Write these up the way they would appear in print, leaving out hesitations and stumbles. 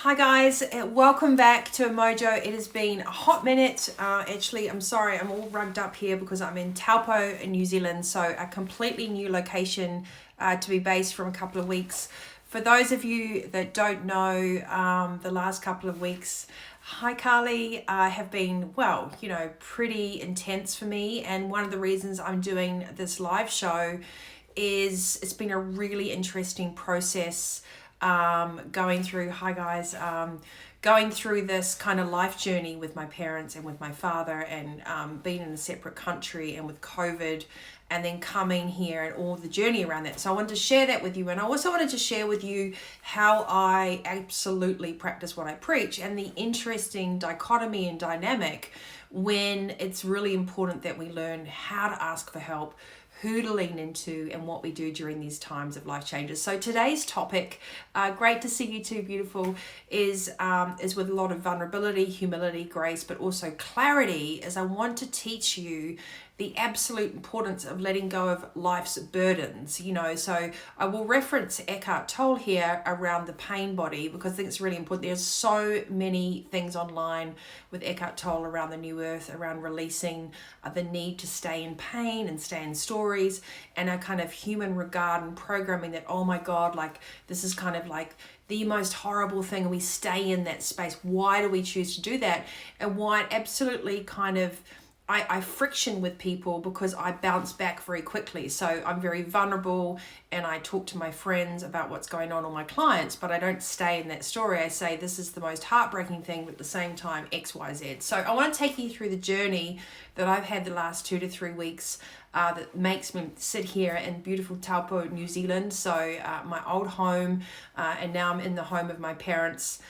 Hi guys, welcome back to Mojo. It has been a hot minute. Actually, I'm sorry, I'm all rugged up here because I'm in Taupo in New Zealand, so a completely new location to be based from a couple of weeks. For those of you that don't know, the last couple of weeks, hi Carly, have been, well, pretty intense for me. And one of the reasons I'm doing this live show is it's been a really interesting process going through, hi guys, going through this kind of life journey with my parents and with my father, and being in a separate country and with COVID, and then coming here and all the journey around that. So I wanted to share that with you, and I also wanted to share with you how I absolutely practice what I preach, and the interesting dichotomy and dynamic when it's really important that we learn how to ask for help, who to lean into, and what we do during these times of life changes. So today's topic, great to see you too, beautiful, is with a lot of vulnerability, humility, grace, but also clarity, as I want to teach you the absolute importance of letting go of life's burdens. So I will reference Eckhart Tolle here around the pain body, because I think it's really important. There's so many things online with Eckhart Tolle around the new earth, around releasing the need to stay in pain and stay in stories, and a kind of human regard and programming that, oh my God, like this is kind of like the most horrible thing. We stay in that space. Why do we choose to do that? And why it absolutely kind of, I friction with people, because I bounce back very quickly. So I'm very vulnerable, and I talk to my friends about what's going on, or my clients, but I don't stay in that story. I say, this is the most heartbreaking thing, but at the same time, X, Y, Z. So I want to take you through the journey that I've had the last 2 to 3 weeks that makes me sit here in beautiful Taupo, New Zealand. So my old home, and now I'm in the home of my parents.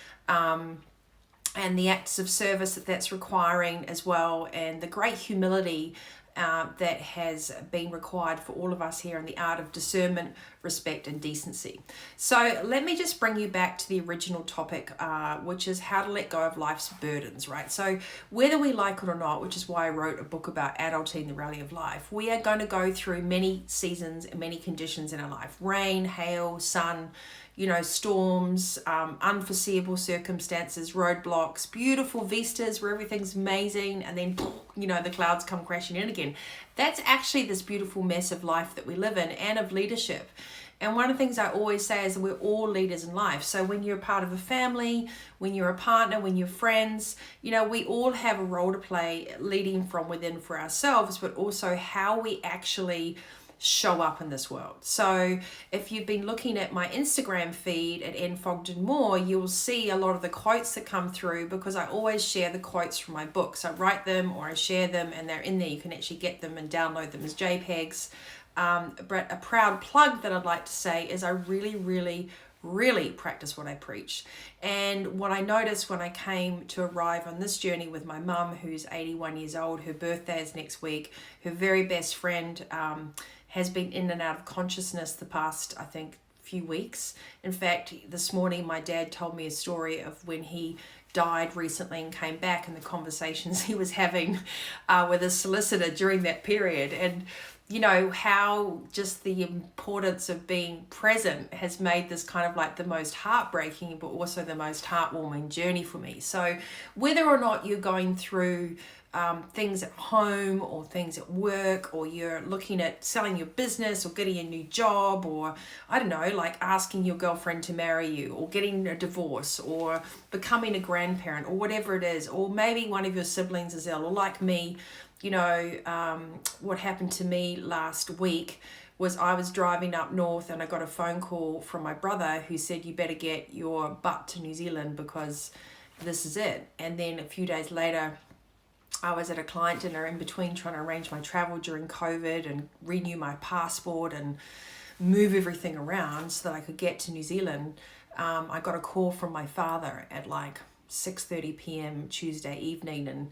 And the acts of service that's requiring as well, and the great humility that has been required for all of us here in the art of discernment, respect, and decency. So let me just bring you back to the original topic, which is how to let go of life's burdens, right? So whether we like it or not, which is why I wrote a book about adulting, the rally of life, we are going to go through many seasons and many conditions in our life: rain, hail, sun, storms, unforeseeable circumstances, roadblocks, beautiful vistas where everything's amazing, and then, the clouds come crashing in again. That's actually this beautiful mess of life that we live in, and of leadership. And one of the things I always say is that we're all leaders in life. So when you're part of a family, when you're a partner, when you're friends, we all have a role to play, leading from within for ourselves, but also how we actually show up in this world. So if you've been looking at my Instagram feed at Fogden-Moore, you'll see a lot of the quotes that come through, because I always share the quotes from my books. I write them or I share them, and they're in there. You can actually get them and download them as JPEGs. But a proud plug that I'd like to say is I really, really, really practice what I preach. And what I noticed when I came to arrive on this journey with my mum, who's 81 years old, her birthday is next week, her very best friend has been in and out of consciousness the past, I think, few weeks. In fact, this morning my dad told me a story of when he died recently and came back, and the conversations he was having with his solicitor during that period. And how just the importance of being present has made this kind of like the most heartbreaking, but also the most heartwarming journey for me. So whether or not you're going through things at home, or things at work, or you're looking at selling your business, or getting a new job, or I don't know, like asking your girlfriend to marry you, or getting a divorce, or becoming a grandparent, or whatever it is, or maybe one of your siblings is ill, or like me, what happened to me last week was I was driving up north, and I got a phone call from my brother who said, you better get your butt to New Zealand, because this is it. And then a few days later, I was at a client dinner in between, trying to arrange my travel during COVID and renew my passport and move everything around so that I could get to New Zealand. I got a call from my father at like 6:30 p.m. Tuesday evening,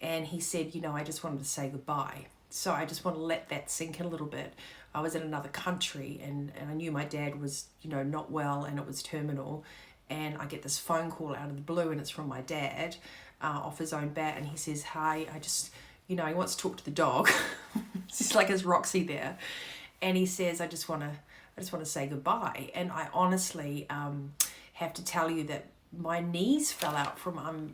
and he said, I just wanted to say goodbye. So I just want to let that sink in a little bit. I was in another country, and I knew my dad was, not well, and it was terminal. And I get this phone call out of the blue, and it's from my dad, off his own bat, and he says, hi, I just, he wants to talk to the dog. It's just like his Roxy there. And he says, I just want to say goodbye. And I honestly have to tell you that my knees fell out from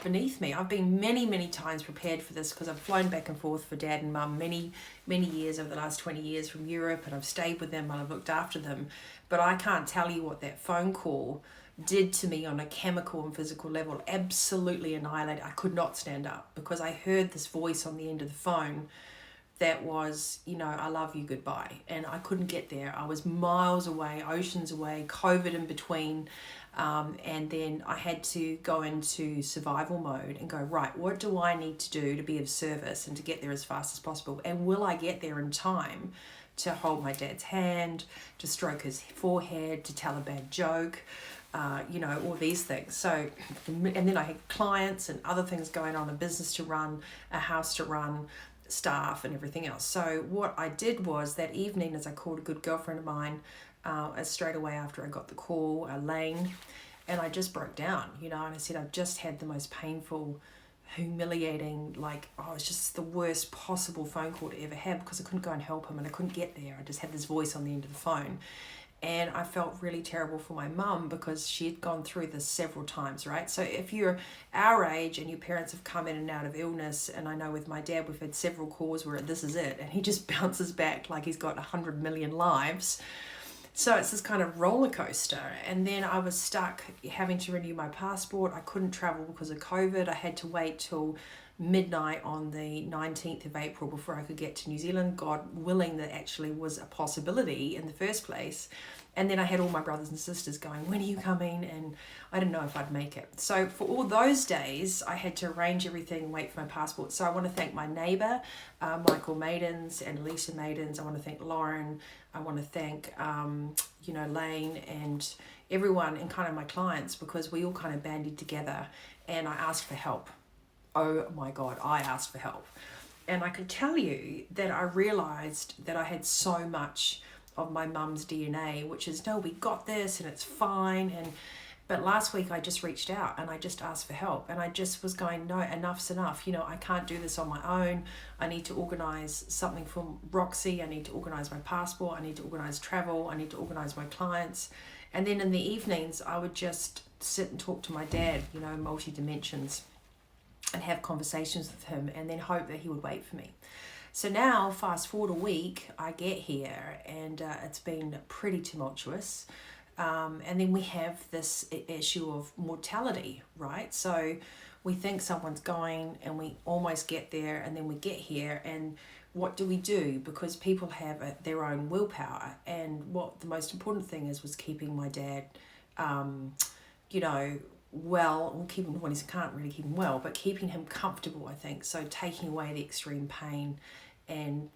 beneath me. I've been many times prepared for this because I've flown back and forth for dad and mum many years over the last 20 years from Europe, and I've stayed with them and I've looked after them. But I can't tell you what that phone call did to me on a chemical and physical level. Absolutely annihilated. I could not stand up because I heard this voice on the end of the phone that was, I love you, goodbye. And I couldn't get there. I was miles away, oceans away, COVID in between. And then I had to go into survival mode and go, right, what do I need to do to be of service and to get there as fast as possible? And will I get there in time to hold my dad's hand, to stroke his forehead, to tell a bad joke, all these things. So, and then I had clients and other things going on, a business to run, a house to run, staff and everything else. So what I did was that evening, as I called a good girlfriend of mine, straight away after I got the call, Elaine, and I just broke down, and I said, I've just had the most painful, humiliating, it's just the worst possible phone call to ever have, because I couldn't go and help him and I couldn't get there. I just had this voice on the end of the phone. And I felt really terrible for my mum because she had gone through this several times, right? So if you're our age and your parents have come in and out of illness, and I know with my dad, we've had several calls where this is it, and he just bounces back like he's got 100 million lives. So it's this kind of roller coaster. And then I was stuck having to renew my passport. I couldn't travel because of COVID. I had to wait till midnight on the 19th of April before I could get to New Zealand. God willing, that actually was a possibility in the first place. And then I had all my brothers and sisters going, when are you coming? And I didn't know if I'd make it. So for all those days, I had to arrange everything, wait for my passport. So I want to thank my neighbour, Michael Maidens and Lisa Maidens. I want to thank Lauren. I want to thank, Lane and everyone and kind of my clients, because we all kind of bandied together and I asked for help. Oh my God, I asked for help. And I could tell you that I realised that I had so much of my mum's DNA, which is, no, we got this and it's fine. But last week I just reached out and I just asked for help, and I just was going, no, enough's enough. I can't do this on my own. I need to organise something for Roxy. I need to organise my passport. I need to organise travel. I need to organise my clients. And then in the evenings, I would just sit and talk to my dad, multi-dimensions, and have conversations with him, and then hope that he would wait for me. So now, fast forward a week, I get here, and it's been pretty tumultuous. And then we have this issue of mortality, right? So we think someone's going, and we almost get there, and then we get here, and what do we do? Because people have their own willpower, and what the most important thing was keeping my dad, well, keeping, well, he can't really keep him well, but keeping him comfortable, I think. So taking away the extreme pain, and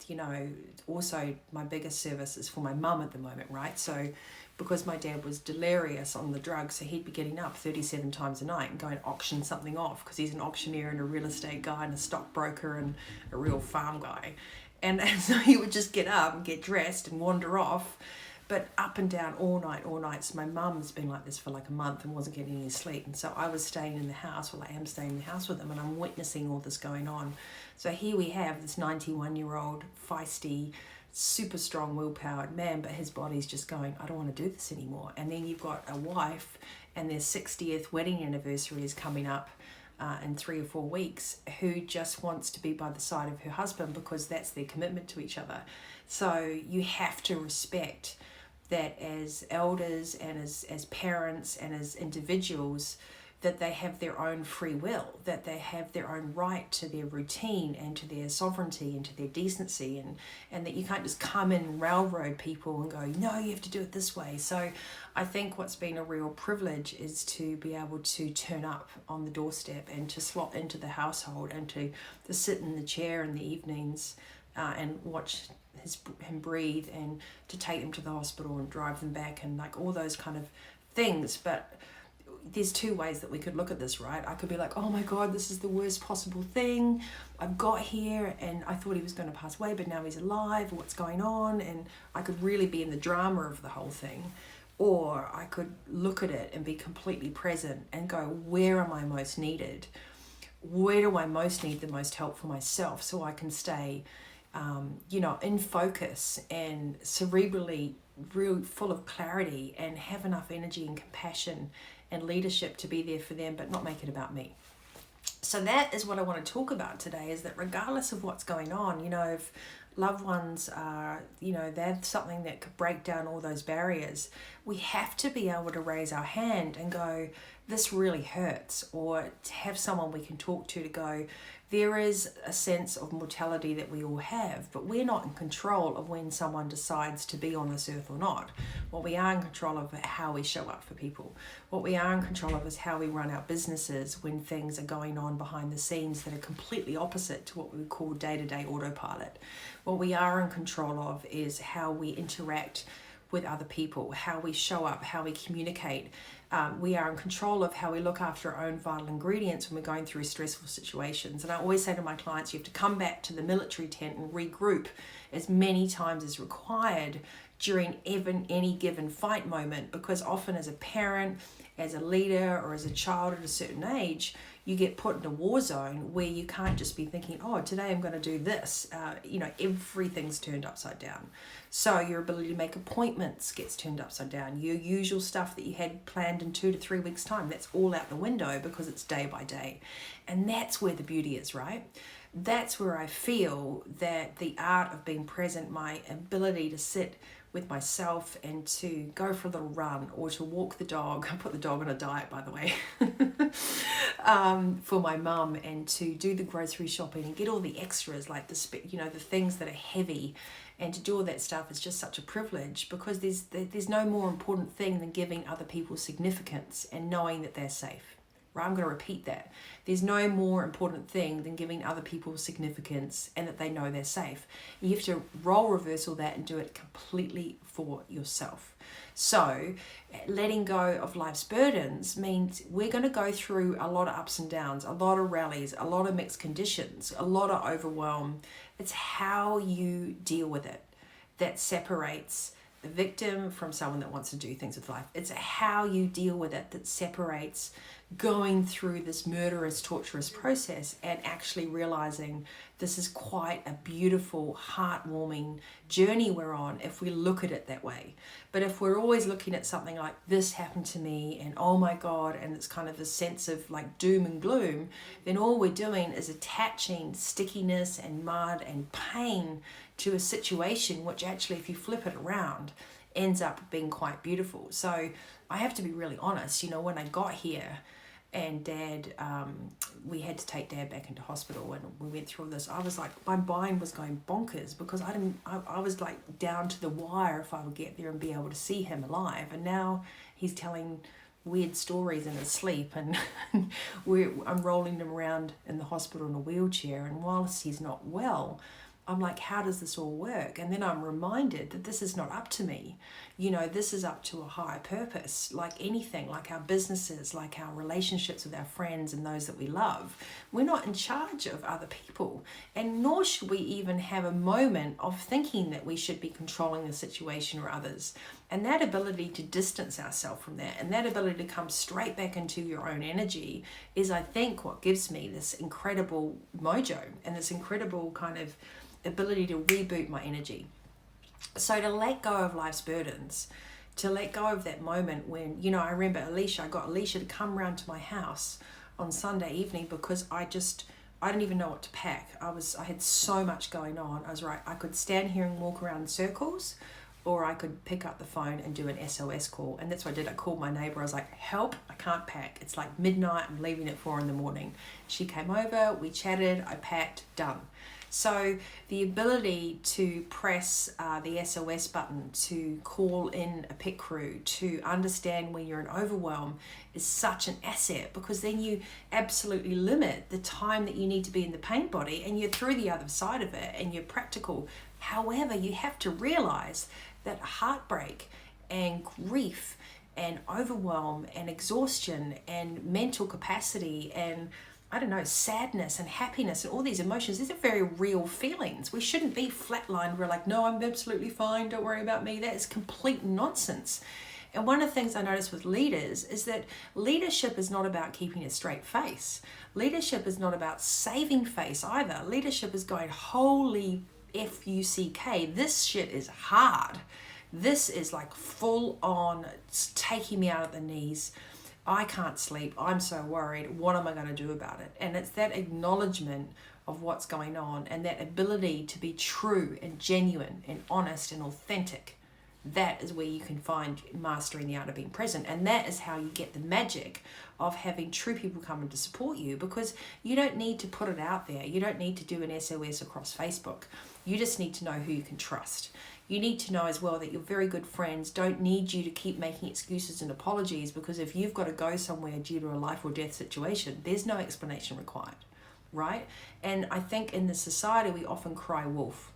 also my biggest service is for my mum at the moment, right? So because my dad was delirious on the drugs, so he'd be getting up 37 times a night and going to auction something off, because he's an auctioneer and a real estate guy and a stockbroker and a real farm guy. And so he would just get up and get dressed and wander off, but up and down all night. So my mum's been like this for like a month and wasn't getting any sleep. And so I was staying in the house, I am staying in the house with him, and I'm witnessing all this going on. So here we have this 91-year-old, feisty, super strong, willpowered man, but his body's just going, I don't want to do this anymore. And then you've got a wife, and their 60th wedding anniversary is coming up in 3 or 4 weeks, who just wants to be by the side of her husband because that's their commitment to each other. So you have to respect that as elders and as parents and as individuals, that they have their own free will, that they have their own right to their routine and to their sovereignty and to their decency, and that you can't just come in and railroad people and go, no, you have to do it this way. So I think what's been a real privilege is to be able to turn up on the doorstep and to slot into the household and to sit in the chair in the evenings and watch him breathe, and to take them to the hospital and drive them back, and like all those kind of things. But there's two ways that we could look at this, right? I could be like, oh my God, this is the worst possible thing. I've got here and I thought he was going to pass away, but now he's alive. What's going on? And I could really be in the drama of the whole thing. Or I could look at it and be completely present and go, where am I most needed? Where do I most need the most help for myself, so I can stay in focus and cerebrally real full of clarity and have enough energy and compassion and leadership to be there for them, but not make it about me. So that is what I want to talk about today, is that regardless of what's going on, if loved ones are, they're something that could break down all those barriers, we have to be able to raise our hand and go, this really hurts, or to have someone we can talk to go, there is a sense of mortality that we all have, but we're not in control of when someone decides to be on this earth or not. What we are in control of is how we show up for people. What we are in control of is how we run our businesses when things are going on behind the scenes that are completely opposite to what we would call day-to-day autopilot. What we are in control of is how we interact with other people, how we show up, how we communicate. We are in control of how we look after our own vital ingredients when we're going through stressful situations. And I always say to my clients, you have to come back to the military tent and regroup as many times as required during even any given fight moment, because often as a parent, as a leader, or as a child at a certain age, you get put in a war zone where you can't just be thinking, oh, today I'm going to do this. Everything's turned upside down. So your ability to make appointments gets turned upside down. Your usual stuff that you had planned in 2 to 3 weeks' time, that's all out the window because it's day by day. And that's where the beauty is, right? That's where I feel that the art of being present, my ability to sit with myself and to go for a little run or to walk the dog. I put the dog on a diet, by the way, for my mum, and to do the grocery shopping and get all the extras, like the things that are heavy, and to do all that stuff is just such a privilege, because there's no more important thing than giving other people significance and knowing that they're safe. Right? I'm going to repeat that. There's no more important thing than giving other people significance and that they know they're safe. You have to role reversal that and do it completely for yourself. So letting go of life's burdens means we're going to go through a lot of ups and downs, a lot of rallies, a lot of mixed conditions, a lot of overwhelm. It's how you deal with it that separates the victim from someone that wants to do things with life. It's how you deal with it that separates going through this murderous, torturous process and actually realizing this is quite a beautiful, heartwarming journey we're on if we look at it that way. But if we're always looking at something like, this happened to me and oh my God, and it's kind of a sense of like doom and gloom, then all we're doing is attaching stickiness and mud and pain to a situation, which actually, if you flip it around, ends up being quite beautiful. So I have to be really honest, when I got here and Dad, we had to take Dad back into hospital, and we went through this, I was like, my mind was going bonkers, because I was like down to the wire if I would get there and be able to see him alive. And now he's telling weird stories in his sleep, and I'm rolling him around in the hospital in a wheelchair, and whilst he's not well, I'm like, how does this all work? And then I'm reminded that this is not up to me. This is up to a higher purpose. Like anything, like our businesses, like our relationships with our friends and those that we love. We're not in charge of other people. And nor should we even have a moment of thinking that we should be controlling the situation or others. And that ability to distance ourselves from that, and that ability to come straight back into your own energy, is, I think, what gives me this incredible mojo and this incredible kind of ability to reboot my energy. So to let go of life's burdens, to let go of that moment when, I remember I got Alicia to come round to my house on Sunday evening because I didn't even know what to pack. I had so much going on. I was right, I could stand here and walk around in circles, or I could pick up the phone and do an SOS call. And that's what I did. I called my neighbor. I was like, help, I can't pack. It's like midnight, I'm leaving at 4 a.m. She came over, we chatted, I packed, done. So the ability to press the SOS button, to call in a pit crew, to understand when you're in overwhelm is such an asset, because then you absolutely limit the time that you need to be in the pain body, and you're through the other side of it and you're practical. However, you have to realize that heartbreak and grief and overwhelm and exhaustion and mental capacity and sadness and happiness and all these emotions, these are very real feelings. We shouldn't be flatlined. We're like, no, I'm absolutely fine, don't worry about me. That is complete nonsense. And one of the things I notice with leaders is that leadership is not about keeping a straight face. Leadership is not about saving face either. Leadership is going, holy F-U-C-K, this shit is hard. This is like full on, it's taking me out at the knees. I can't sleep, I'm so worried, what am I going to do about it? And it's that acknowledgement of what's going on and that ability to be true and genuine and honest and authentic. That is where you can find mastering the art of being present. And that is how you get the magic of having true people come in to support you, because you don't need to put it out there. You don't need to do an SOS across Facebook. You just need to know who you can trust. You need to know as well that your very good friends don't need you to keep making excuses and apologies, because if you've got to go somewhere due to a life or death situation, there's no explanation required, right? And I think in the society, we often cry wolf.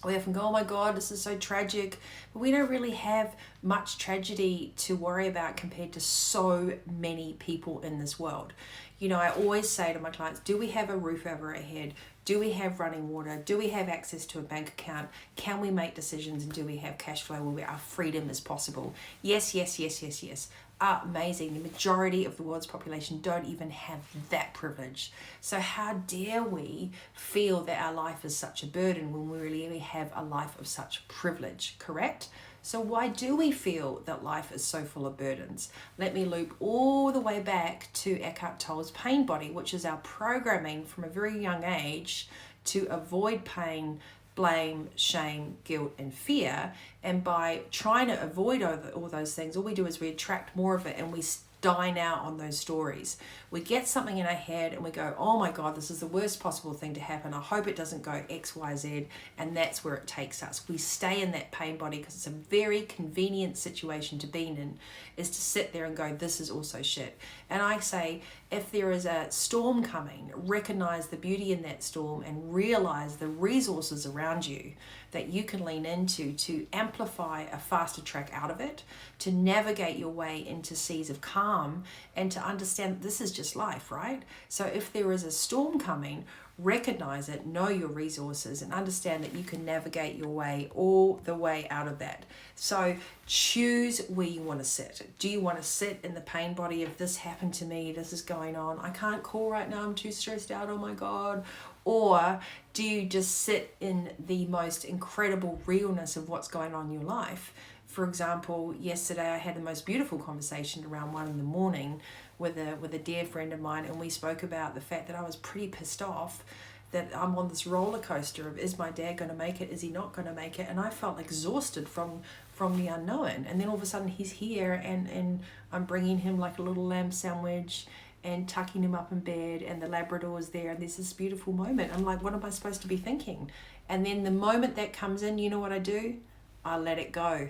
We often go, oh my God, this is so tragic. But we don't really have much tragedy to worry about compared to so many people in this world. You know, I always say to my clients, do we have a roof over our head? Do we have running water? Do we have access to a bank account? Can we make decisions? And do we have cash flow where our freedom is possible? Yes, yes, yes, yes, yes. Amazing. The majority of the world's population don't even have that privilege. So how dare we feel that our life is such a burden when we really have a life of such privilege, correct? So why do we feel that life is so full of burdens? Let me loop all the way back to Eckhart Tolle's pain body, which is our programming from a very young age to avoid pain, blame, shame, guilt, and fear. And by trying to avoid all those things, all we do is we attract more of it, and we dine out on those stories. We get something in our head and we go, oh my God, this is the worst possible thing to happen. I hope it doesn't go X, Y, Z. And that's where it takes us. We stay in that pain body because it's a very convenient situation to be in, is to sit there and go, this is also shit. And I say, if there is a storm coming, recognize the beauty in that storm and realize the resources around you that you can lean into to amplify a faster track out of it, to navigate your way into seas of calm, and to understand that this is just life, right? So if there is a storm coming, recognize it, know your resources, and understand that you can navigate your way all the way out of that. So choose where you want to sit. Do you want to sit in the pain body of this happened to me, this is going on, I can't call right now, I'm too stressed out, oh my God? Or do you just sit in the most incredible realness of what's going on in your life? For example, yesterday I had the most beautiful conversation around 1 a.m. with a dear friend of mine, and we spoke about the fact that I was pretty pissed off that I'm on this roller coaster of, is my dad going to make it, is he not going to make it? And I felt exhausted from the unknown. And then all of a sudden he's here, and I'm bringing him like a little lamb sandwich and tucking him up in bed, and the Labrador is there, and there's this beautiful moment. I'm like, what am I supposed to be thinking? And then the moment that comes in, you know what I do? I let it go.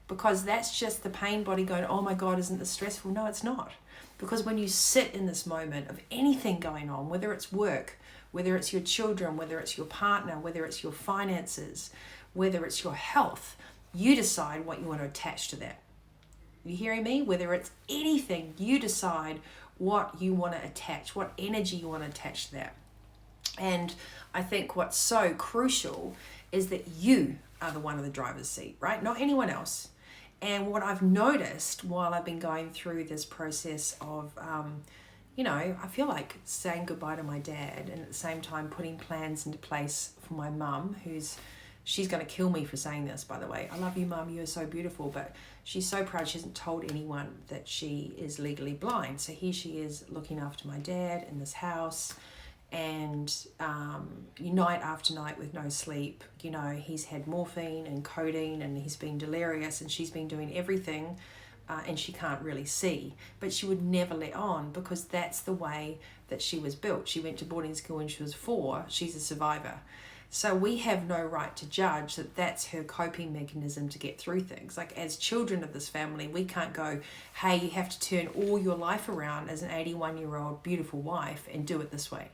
Because that's just the pain body going, oh my God, isn't this stressful? No, it's not. Because when you sit in this moment of anything going on, whether it's work, whether it's your children, whether it's your partner, whether it's your finances, whether it's your health, you decide what you want to attach to that. You hearing me? Whether it's anything, you decide what you want to attach, what energy you want to attach to that. And I think what's so crucial is that you are the one in the driver's seat, right? Not anyone else. And what I've noticed while I've been going through this process of, I feel like saying goodbye to my dad, and at the same time putting plans into place for my mum, she's going to kill me for saying this, by the way. I love you, Mum, you're so beautiful, but she's so proud she hasn't told anyone that she is legally blind. So here she is looking after my dad in this house, and night after night with no sleep. He's had morphine and codeine, and he's been delirious, and she's been doing everything, and she can't really see, but she would never let on, because that's the way that she was built. She went to boarding school when she was 4. She's a survivor. So we have no right to judge that that's her coping mechanism to get through things. Like, as children of this family, we can't go, hey, you have to turn all your life around as an 81-year-old beautiful wife and do it this way.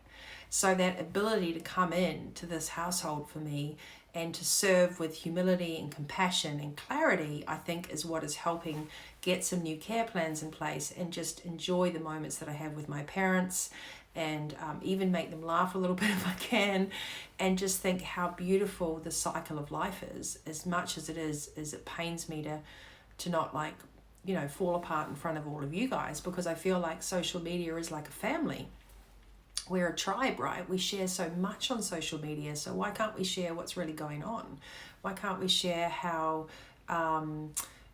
So that ability to come in to this household for me and to serve with humility and compassion and clarity, I think, is what is helping get some new care plans in place and just enjoy the moments that I have with my parents, and even make them laugh a little bit if I can, and just think how beautiful the cycle of life is, as much as it pains me to not fall apart in front of all of you guys, because I feel like social media is like a family. We're a tribe, right? We share so much on social media, so why can't we share what's really going on? Why can't we share how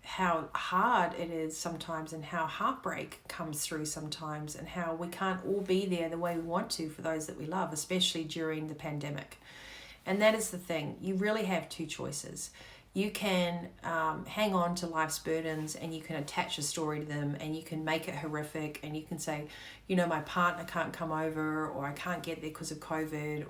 how hard it is sometimes, and how heartbreak comes through sometimes, and how we can't all be there the way we want to for those that we love, especially during the pandemic. And that is the thing. You really have two choices. You can hang on to life's burdens, and you can attach a story to them, and you can make it horrific, and you can say, you know, my partner can't come over, or I can't get there because of COVID,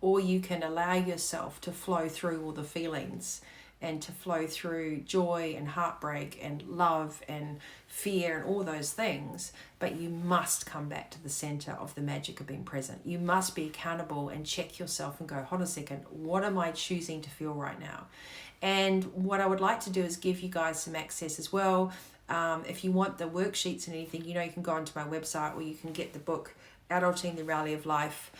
or you can allow yourself to flow through all the feelings, and to flow through joy and heartbreak and love and fear and all those things. But you must come back to the center of the magic of being present. You must be accountable and check yourself and go, hold on a second, what am I choosing to feel right now? And what I would like to do is give you guys some access as well. If you want the worksheets and anything, you know, you can go onto my website, or you can get the book, Adulting the Reality of Life.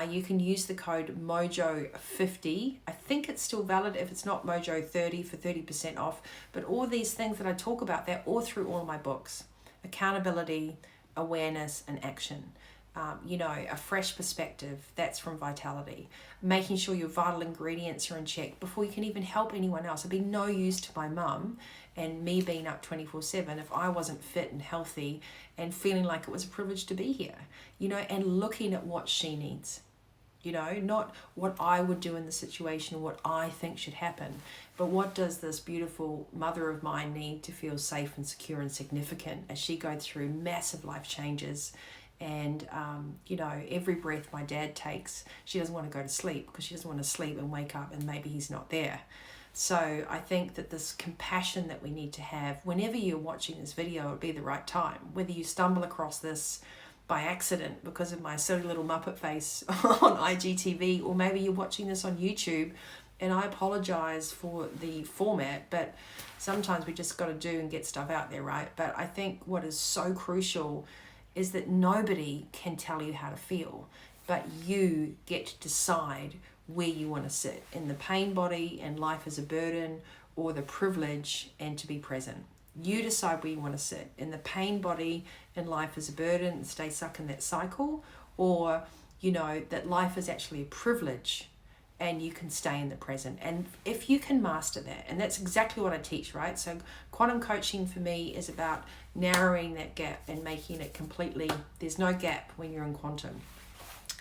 You can use the code Mojo50. I think it's still valid. If it's not, Mojo30 for 30% off. But all these things that I talk about, they're all through all of my books. Accountability, awareness, and action. You know, a fresh perspective, that's from Vitality. Making sure your vital ingredients are in check before you can even help anyone else. It'd be no use to my mum and me being up 24/7 if I wasn't fit and healthy and feeling like it was a privilege to be here, you know, and looking at what she needs. You know, not what I would do in the situation, what I think should happen, but what does this beautiful mother of mine need to feel safe and secure and significant as she goes through massive life changes. And, you know, every breath my dad takes, she doesn't want to go to sleep because she doesn't want to sleep and wake up and maybe he's not there. So I think that this compassion that we need to have, whenever you're watching this video, it'll be the right time. Whether you stumble across this by accident because of my silly little Muppet face on IGTV, or maybe you're watching this on YouTube, and I apologize for the format, but sometimes we just got to do and get stuff out there, right? But I think what is so crucial is that nobody can tell you how to feel, but you get to decide where you want to sit, in the pain body and life as a burden, or the privilege and to be present. You decide where you want to sit, in the pain body and life as a burden and stay stuck in that cycle, or, you know, that life is actually a privilege and you can stay in the present. And if you can master that, and that's exactly what I teach, right? So quantum coaching for me is about narrowing that gap and making it completely, there's no gap when you're in quantum,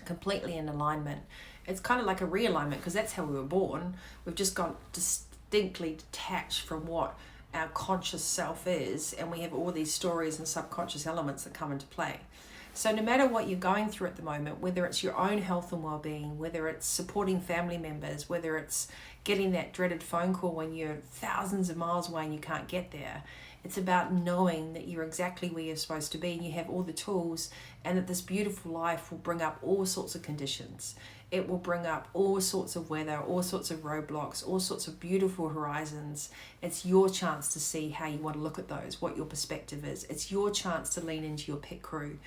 completely in alignment. It's kind of like a realignment, because that's how we were born. We've just got distinctly detached from what our conscious self is, and we have all these stories and subconscious elements that come into play. So no matter what you're going through at the moment, whether it's your own health and well-being, whether it's supporting family members, whether it's getting that dreaded phone call when you're thousands of miles away and you can't get there, it's about knowing that you're exactly where you're supposed to be and you have all the tools, and that this beautiful life will bring up all sorts of conditions. It will bring up all sorts of weather, all sorts of roadblocks, all sorts of beautiful horizons. It's your chance to see how you want to look at those, what your perspective is. It's your chance to lean into your pet crew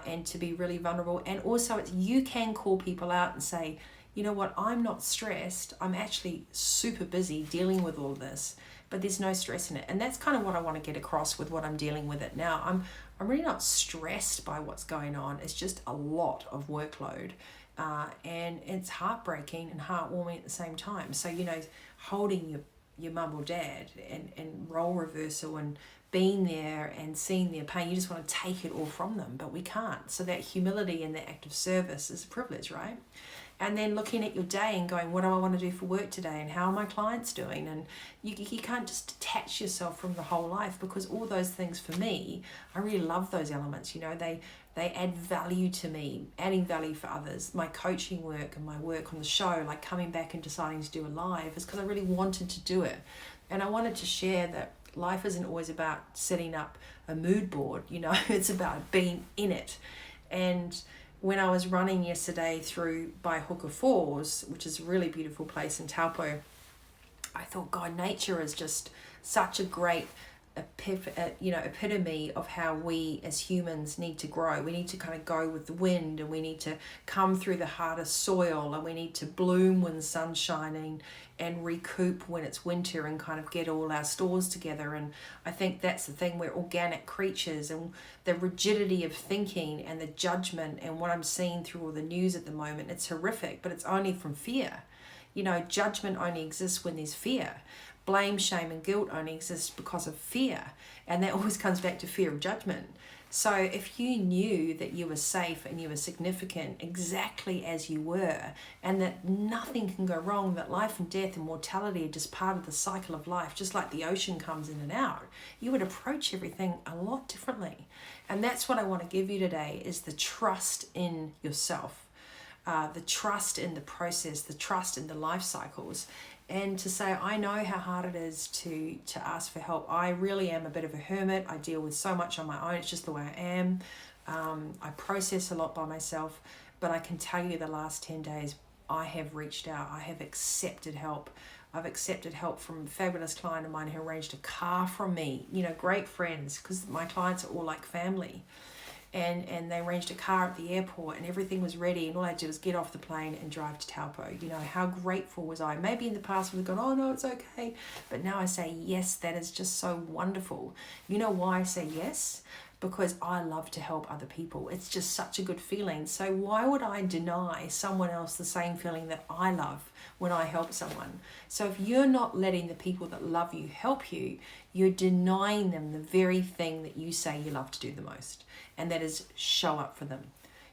and to be really vulnerable. And also, you can call people out and say, you know what, I'm not stressed. I'm actually super busy dealing with all this, but there's no stress in it. And that's kind of what I want to get across with what I'm dealing with it now. I'm really not stressed by what's going on. It's just a lot of workload. And it's heartbreaking and heartwarming at the same time. So, you know, holding your mum or dad and role reversal and being there and seeing their pain, you just want to take it all from them, but we can't. So that humility and that act of service is a privilege, right? And then looking at your day and going, what do I want to do for work today, and how are my clients doing? And you can't just detach yourself from the whole life, because all those things, for me, I really love those elements. You know, they add value to me, adding value for others. My coaching work and my work on the show, like coming back and deciding to do a live, is because I really wanted to do it. And I wanted to share that life isn't always about setting up a mood board, you know, it's about being in it. And when I was running yesterday through by Hooker Falls, which is a really beautiful place in Taupo, I thought, God, nature is just such a great epitome of how we as humans need to grow. We need to kind of go with the wind, and we need to come through the hardest soil, and we need to bloom when the sun's shining and recoup when it's winter, and kind of get all our stores together. And I think that's the thing, we're organic creatures, and the rigidity of thinking and the judgment and what I'm seeing through all the news at the moment, it's horrific, but it's only from fear. You know, judgment only exists when there's fear. Blame, shame, and guilt only exist because of fear. And that always comes back to fear of judgment. So if you knew that you were safe and you were significant exactly as you were, and that nothing can go wrong, that life and death and mortality are just part of the cycle of life, just like the ocean comes in and out, you would approach everything a lot differently. And that's what I want to give you today, is the trust in yourself, the trust in the process, the trust in the life cycles. And to say, I know how hard it is to ask for help. I really am a bit of a hermit. I deal with so much on my own. It's just the way I am. I process a lot by myself. But I can tell you the last 10 days, I have reached out. I have accepted help. I've accepted help from a fabulous client of mine who arranged a car from me. You know, great friends, because my clients are all like family. And they arranged a car at the airport, and everything was ready, and all I had to do was get off the plane and drive to Taupo. You know, how grateful was I? Maybe in the past I would have gone, oh no, it's okay. But now I say, yes, that is just so wonderful. You know why I say yes? Because I love to help other people. It's just such a good feeling. So why would I deny someone else the same feeling that I love when I help someone? So if you're not letting the people that love you help you, you're denying them the very thing that you say you love to do the most. And that is show up for them.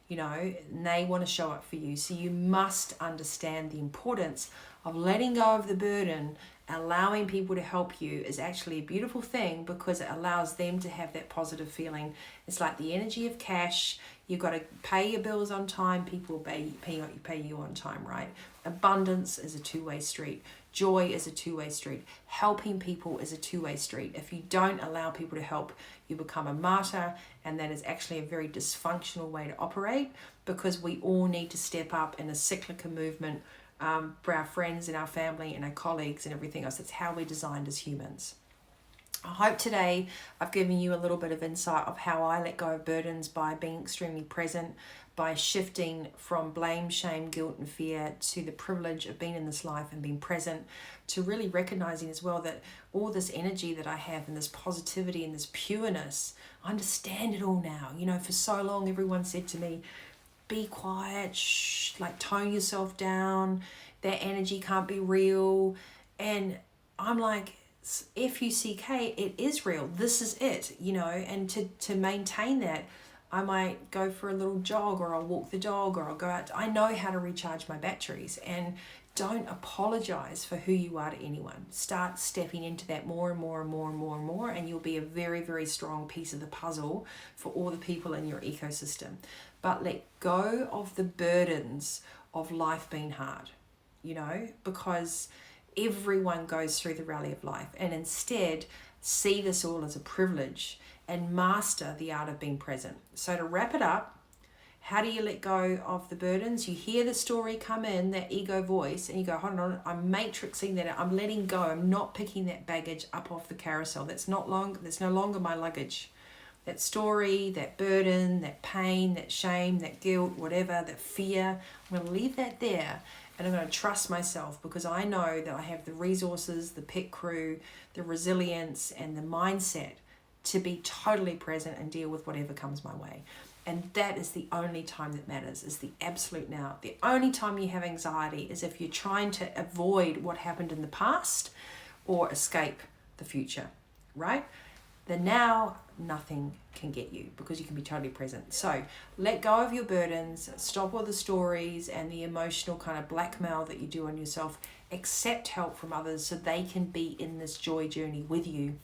You know, and they want to show up for you. So you must understand the importance of letting go of the burden. Allowing people to help you is actually a beautiful thing, because it allows them to have that positive feeling. It's like the energy of cash. You've got to pay your bills on time. People will pay you on time, right? Abundance is a two-way street. Joy is a two-way street. Helping people is a two-way street. If you don't allow people to help, you become a martyr, and that is actually a very dysfunctional way to operate, because we all need to step up in a cyclical movement for our friends and our family and our colleagues and everything else. That's how we're designed as humans. I hope today I've given you a little bit of insight of how I let go of burdens by being extremely present, by shifting from blame, shame, guilt, and fear to the privilege of being in this life and being present, to really recognizing as well that all this energy that I have and this positivity and this pureness, I understand it all now. You know, for so long everyone said to me, be quiet, shh, like tone yourself down, that energy can't be real. And I'm like, F-U-C-K, it is real. This is it, you know. And to maintain that, I might go for a little jog, or I'll walk the dog, or I'll go out. I know how to recharge my batteries. And don't apologize for who you are to anyone. Start stepping into that more and more and more and more and more, and you'll be a very, very strong piece of the puzzle for all the people in your ecosystem. But let go of the burdens of life being hard, you know, because everyone goes through the rally of life, and instead see this all as a privilege and master the art of being present. So to wrap it up, how do you let go of the burdens? You hear the story come in, that ego voice, and you go, hold on, I'm matrixing that out. I'm letting go. I'm not picking that baggage up off the carousel. That's no longer my luggage. That story, that burden, that pain, that shame, that guilt, whatever, that fear, I'm going to leave that there, and I'm going to trust myself, because I know that I have the resources, the pit crew, the resilience, and the mindset to be totally present and deal with whatever comes my way. And that is the only time that matters, is the absolute now. The only time you have anxiety is if you're trying to avoid what happened in the past or escape the future, right? The now, nothing can get you, because you can be totally present. So let go of your burdens, stop all the stories and the emotional kind of blackmail that you do on yourself. Accept help from others so they can be in this joy journey with you.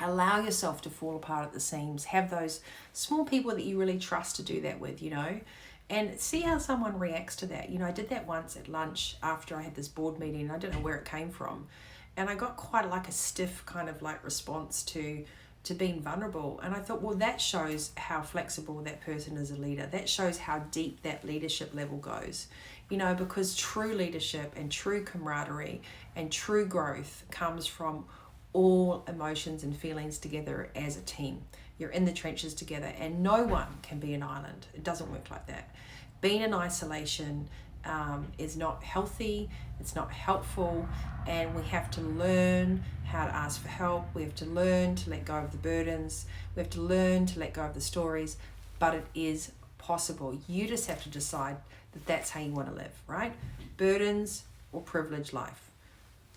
Allow yourself to fall apart at the seams. Have those small people that you really trust to do that with, you know, and see how someone reacts to that. You know, I did that once at lunch after I had this board meeting, and I don't know where it came from. And I got quite like a stiff kind of like response to being vulnerable. And I thought, well, that shows how flexible that person is a leader. That shows how deep that leadership level goes. You know, because true leadership and true camaraderie and true growth comes from all emotions and feelings together as a team. You're in the trenches together, and no one can be an island. It doesn't work like that. Being in isolation is not healthy, it's not helpful, and we have to learn how to ask for help. We have to learn to let go of the burdens. We have to learn to let go of the stories, but it is possible. You just have to decide that that's how you want to live, right? Burdens or privileged life.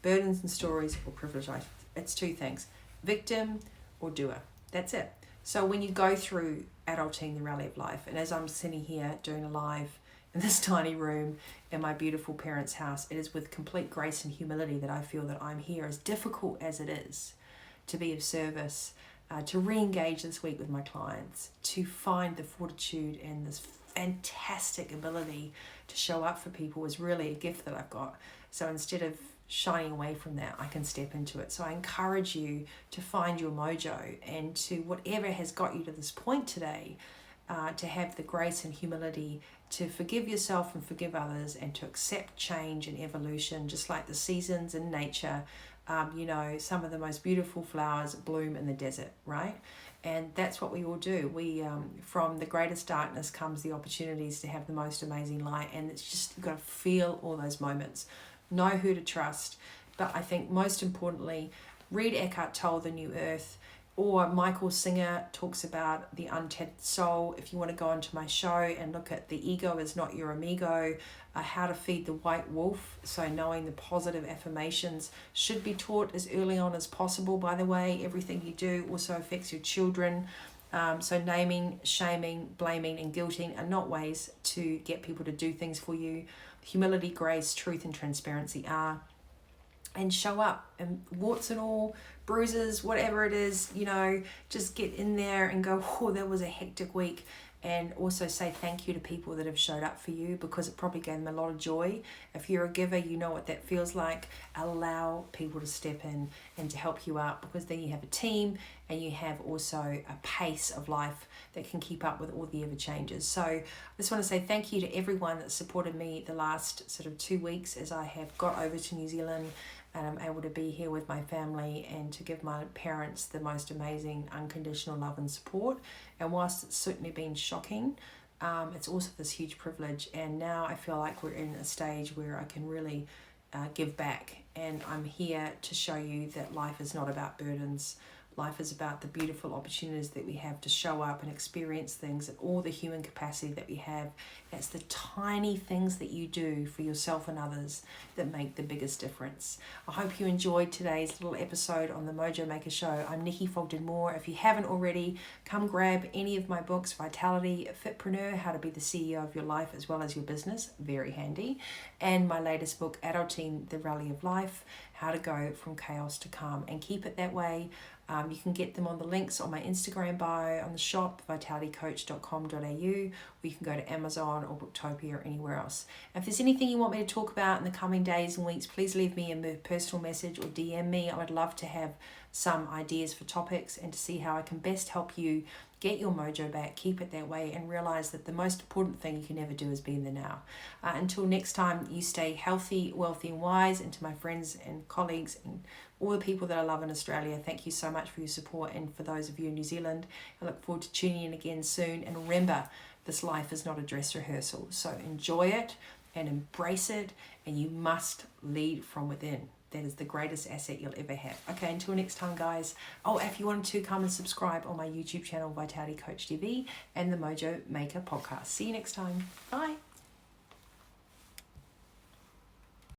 Burdens and stories or privilege. It's two things. Victim or doer. That's it. So when you go through adulting, the rally of life, and as I'm sitting here doing a live in this tiny room in my beautiful parents' house, it is with complete grace and humility that I feel that I'm here, as difficult as it is, to be of service, to re-engage this week with my clients, to find the fortitude and this fantastic ability to show up for people is really a gift that I've got. So instead of shying away from that, I can step into it. So I encourage you to find your mojo, and to whatever has got you to this point today, to have the grace and humility to forgive yourself and forgive others, and to accept change and evolution, just like the seasons in nature. Some of the most beautiful flowers bloom in the desert, right? And that's what we all do. We, from the greatest darkness comes the opportunities to have the most amazing light. And it's just, you've got to feel all those moments. Know who to trust. But I think most importantly, read Eckhart Tolle, The New Earth, or Michael Singer talks about the untapped soul. If you want to go onto my show and look at The Ego Is Not Your Amigo, How to Feed the White Wolf. So knowing the positive affirmations should be taught as early on as possible. By the way, everything you do also affects your children. So naming, shaming, blaming and guilting are not ways to get people to do things for you. Humility, grace, truth and transparency are. And show up, and warts and all, bruises, whatever it is, just get in there and go, oh, that was a hectic week. And also say thank you to people that have showed up for you, because it probably gave them a lot of joy. If you're a giver, you know what that feels like. Allow people to step in and to help you out, because then you have a team and you have also a pace of life that can keep up with all the ever changes. So I just want to say thank you to everyone that supported me the last sort of 2 weeks as I have got over to New Zealand, and I'm able to be here with my family and to give my parents the most amazing unconditional love and support. And whilst it's certainly been shocking, it's also this huge privilege. And now I feel like we're in a stage where I can really give back. And I'm here to show you that life is not about burdens. Life is about the beautiful opportunities that we have to show up and experience things, and all the human capacity that we have. It's the tiny things that you do for yourself and others that make the biggest difference. I hope you enjoyed today's little episode on the Mojo Maker Show. I'm Nikki Fogden-Moore. If you haven't already, come grab any of my books: Vitality, Fitpreneur, How to Be the CEO of Your Life as well as your business, very handy, and my latest book, Adulting, the Rally of Life, How to Go from Chaos to Calm and Keep It That Way. You can get them on the links on my Instagram bio, on the shop, vitalitycoach.com.au, or you can go to Amazon or Booktopia or anywhere else. And if there's anything you want me to talk about in the coming days and weeks, please leave me a personal message or DM me. I would love to have some ideas for topics and to see how I can best help you get your mojo back, keep it that way, and realize that the most important thing you can ever do is be in the now. Until next time, you stay healthy, wealthy, and wise. And to my friends and colleagues and all the people that I love in Australia, thank you so much for your support. And for those of you in New Zealand, I look forward to tuning in again soon. And remember, this life is not a dress rehearsal. So enjoy it and embrace it, and you must lead from within. That is the greatest asset you'll ever have. Okay, until next time, guys. Oh, if you wanted to, come and subscribe on my YouTube channel, Vitality Coach TV, and the Mojo Maker podcast. See you next time. Bye.